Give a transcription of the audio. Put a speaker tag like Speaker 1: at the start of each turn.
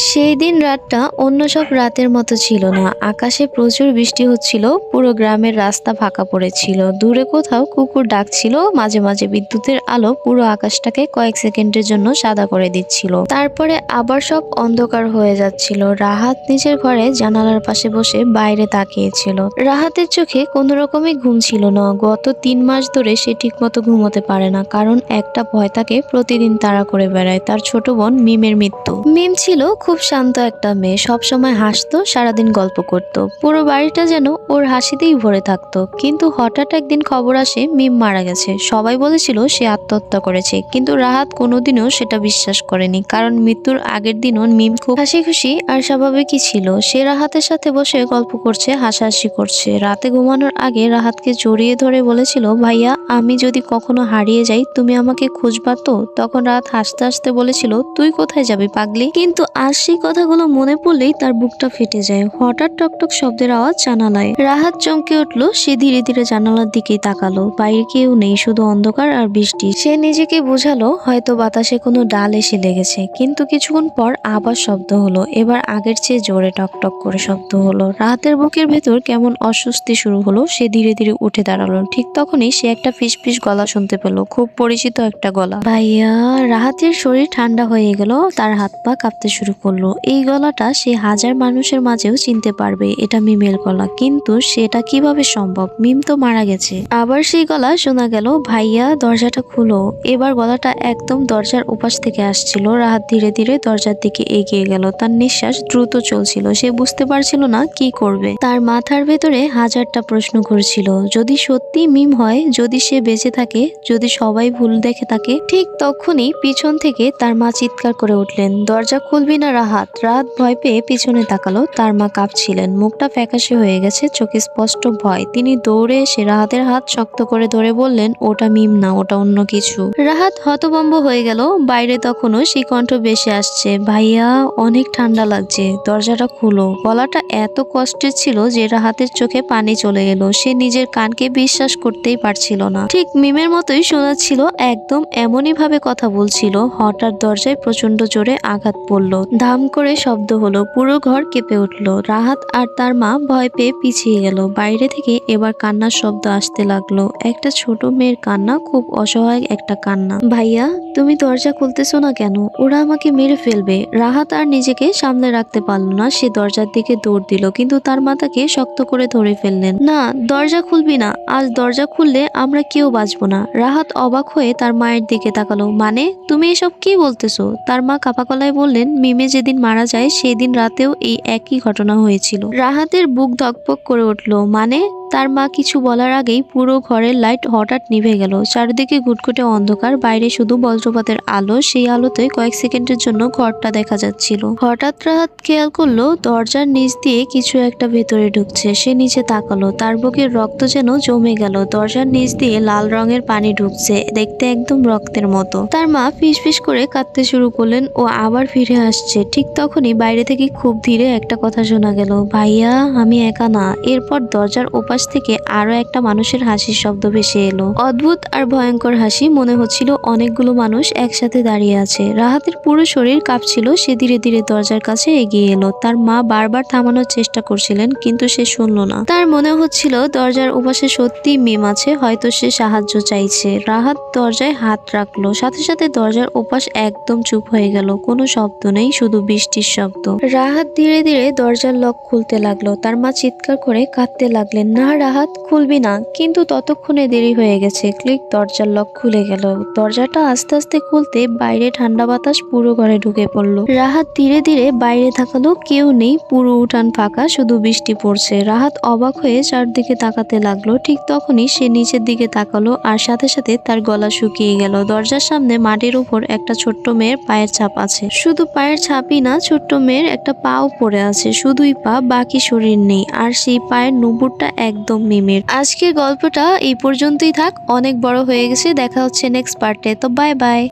Speaker 1: সেই দিন রাতটা অন্য সব রাতের মতো ছিল না। আকাশে প্রচুর বৃষ্টি হচ্ছিল, পুরো গ্রামের রাস্তা ফাঁকা পড়েছিল। দূরে কোথাও কুকুর ডাকছিল, মাঝে মাঝে বিদ্যুতের আলো পুরো আকাশটাকে কয়েক সেকেন্ডের জন্য সাদা করে দিচ্ছিল। তারপরে আবার সব অন্ধকার হয়ে যাচ্ছিল। রাহাত নিজের ঘরে জানালার পাশে বসে বাইরে তাকিয়েছিল। রাহাতের চোখে কোনো রকমই ঘুম ছিল না। গত 3 মাস ধরে সে ঠিকমতো ঘুমোতে পারে না, কারণ একটা ভয় তাকে প্রতিদিন তাড়া করে বেড়ায়, তার ছোট বোন মিমের মৃত্যু। মিম ছিল খুব শান্ত একটা মেয়ে, সবসময় হাসতো, সারাদিন গল্প করত। পুরো বাড়িটা যেন ওর হাসিতেই ভরে থাকতো। কিন্তু হঠাৎ একদিন খবর আসে মিম মারা গেছে। সবাই বলেছিল সে আত্মহত্যা করেছে, কিন্তু রাহাত কোনোদিনও সেটা বিশ্বাস করেনি, কারণ মৃত্যুর আগের দিনও মিম খুব হাসি খুশি আর স্বাভাবিকই ছিল। সে রাহাতের সাথে বসে গল্প করছে, হাসাহাসি করছে। রাতে ঘুমানোর আগে রাহাতকে জড়িয়ে ধরে বলেছিল, ভাইয়া আমি যদি কখনো হারিয়ে যাই তুমি আমাকে খুঁজবা তো? তখন রাহাত হাসতে হাসতে বলেছিল, তুই কোথায় যাবি পাগলি? কিন্তু আজ সেই কথাগুলো মনে পড়লেই তার বুকটা ফেটে যায়। হঠাৎ টকটক শব্দের আওয়াজ জানালায়। রাহাত চমকে উঠলো। সে ধীরে ধীরে জানালার দিকেই তাকালো। বাইরে কেউ নেই, শুধু অন্ধকার আর বৃষ্টি। সে নিজেকে বোঝালো হয়তো বাতাসে কোনো ডাল এসে লেগেছে। কিন্তু কিছুক্ষণ পর আবার শব্দ হলো। এবার আগের চেয়ে জোরে টকটক করে শব্দ হলো। রাহাতের বুকের ভেতর কেমন অস্বস্তি শুরু হলো। সে ধীরে ধীরে উঠে দাঁড়ালো। ঠিক তখনই সে একটা ফিসফিস গলা শুনতে পেল, খুব পরিচিত একটা গলা। ভাইয়া! রাহাতের শরীর ঠান্ডা হয়ে গেল, তার হাত পা কাঁপতে শুরু করলো। এই গলাটা সে হাজার মানুষের মাঝেও চিনতে পারবে, এটা মিমের গলা। কিন্তু সেটা কিভাবে সম্ভব? মিম তো মারা গেছে। আবার সেই গলা শোনা গেল, ভাইয়া দরজাটা খুলো। এবার গলাটা একদম দরজার ওপাশ থেকে আসছিল। রাহাত ধীরে ধীরে দরজার দিকে এগিয়ে গেল। তার নিঃশ্বাস দ্রুত চলছিল। সে বুঝতে পারছিল না কি করবে। তার মাথার ভেতরে হাজারটা প্রশ্ন ঘুরছিল। যদি সত্যি মিম হয়, যদি সে বেঁচে থাকে, যদি সবাই ভুল দেখে থাকে। ঠিক তখনই পিছন থেকে তার মা চিৎকার করে উঠলেন, দরজা খুলবি না রাহাত! রাহাত ভয় পেয়ে পিছনে তাকালো। তার মা কাঁপছিলেন, মুখটা ফ্যাকাশে হয়ে গেছে, চোখে স্পষ্ট ভয়। তিনি দৌড়ে এসে রাহাতের হাত শক্ত করে ধরে বললেন, ওটা মিম না, ওটা অন্য কিছু। রাহাত হতভম্ব হয়ে গেল। বাইরে তখনও সেই কণ্ঠ ভেসে আসছে, ভাইয়া অনেক ঠান্ডা লাগছে, দরজাটা খুলো। গলাটা এত কষ্টের ছিল যে রাহাতের চোখে পানি চলে এলো। সে নিজের কানকে বিশ্বাস করতেই পারছিল না। ঠিক মিমের মতোই শোনাচ্ছিল, একদম এমনই ভাবে কথা বলছিল। হঠাৎ দরজায় প্রচন্ড জোরে আঘাত পড়লো। ধাম করে শব্দ হলো, পুরো ঘর কেঁপে উঠলো। রাহাত আর তার মা ভয় পেয়ে পিছিয়ে গেল। বাইরে থেকে এবার কান্নার শব্দ আসতে লাগলো। একটা ছোট মেয়ের কান্না, খুব অসহায় একটা কান্না। ভাইয়া তুমি দরজা খুলতেছো না কেন? ওরা আমাকে মেরে ফেলবে। রাহাত আর নিজেকে সামলে রাখতে পারলো না। সে দরজার দিকে দৌড় দিল, কিন্তু তার মা তাকে শক্ত করে ধরে ফেললেন। না, দরজা খুলবি না। আজ দরজা খুললে আমরা কেউ বাঁচবো না। রাহাত অবাক হয়ে তার মায়ের দিকে তাকালো। মানে তুমি এসব কি বলতেছো? তার মা কাপা গলায় বললেন, মিমে যেদিন মারা যায় সেদিন রাতেও এই একই ঘটনা হয়েছিল। রাহাতের বুক ধকপক করে উঠলো। মানে? তার মা কিছু বলার আগেই পুরো ঘরের লাইট হঠাৎ নিভে গেল। চারিদিকে ঘুটঘুটে অন্ধকার, বাইরে শুধু বজ্রপাতের আলো। সেই আলোতে কয়েক সেকেন্ডের জন্য ঘরটা দেখা যাচ্ছিল। হঠাৎ রাহাত খেয়াল করলো দরজার নিচ দিয়ে কিছু একটা ভেতরে ঢুকছে। সে নিচে তাকালো। তার বুকের রক্ত যেন জমে গেল। দরজার নিচ দিয়ে লাল রঙের পানি ঢুকছে, দেখতে একদম রক্তের মতো। তার মা ফিসফিস করে কাঁদতে শুরু করলেন। ও আবার ফিরে আসছে। ঠিক তখনই বাইরে থেকে খুব ধীরে একটা কথা শোনা গেল, ভাইয়া আমি একা না। এরপর দরজার ওপাশ থেকে আরো একটা মানুষের হাসির শব্দ ভেসে এলো। অদ্ভুত আর ভয়ঙ্কর হাসি। মনে হচ্ছিল অনেকগুলো মানুষ একসাথে দাঁড়িয়ে আছে। রাহাতের পুরো শরীর কাঁপছিল। সে ধীরে ধীরে দরজার কাছে এগিয়ে এলো। তার মা বারবার থামানোর চেষ্টা করছিলেন, কিন্তু সে শুনল না। তার মনে হচ্ছিল দরজার ওপাশে সত্যি মিম আছে, হয়তো সে সাহায্য চাইছে। রাহাত দরজায় হাত রাখলো। সাথে সাথে দরজার ওপাশ একদম চুপ হয়ে গেল। কোনো শব্দ নেই, শুধু বৃষ্টির শব্দ। রাহাত ধীরে ধীরে দরজার লক খুলতে লাগলো। তার মা চিৎকার করে কাঁদতে লাগলেন, না রাহাত খুলবি না। কিন্তু ততক্ষণে দেরি হয়ে গেছে। ক্লিক, দরজার লক খুলে গেল। দরজাটা আস্তে আস্তে খুলতে বাইরে ঠান্ডা বাতাস পুরো ঘরে ঢুকে পড়লো। রাহাত ধীরে ধীরে বাইরে তাকালো। কেউ নেই, পুরো উঠান ফাঁকা, শুধু বৃষ্টি পড়ছে। রাহাত অবাক হয়ে চারদিকে তাকাতে লাগলো। ঠিক তখনই সে নিচের দিকে তাকালো, আর সাথে সাথে তার গলা শুকিয়ে গেল। দরজার সামনে মাটির উপর একটা ছোট্ট মেয়ের পায়ের ছাপ আছে। শুধু পায়ের ছাপই না, ছোট্ট মেয়ের একটা পাও পড়ে আছে, শুধুই পা, বাকি শরীর নেই। আর সেই পায়ের নুপুরটা একদম মিমের। আজকের গল্পটা এই পর্যন্তই থাক, অনেক বড় হয়ে গেছে। দেখা হচ্ছে নেক্সট পার্টে। তো বাই বাই।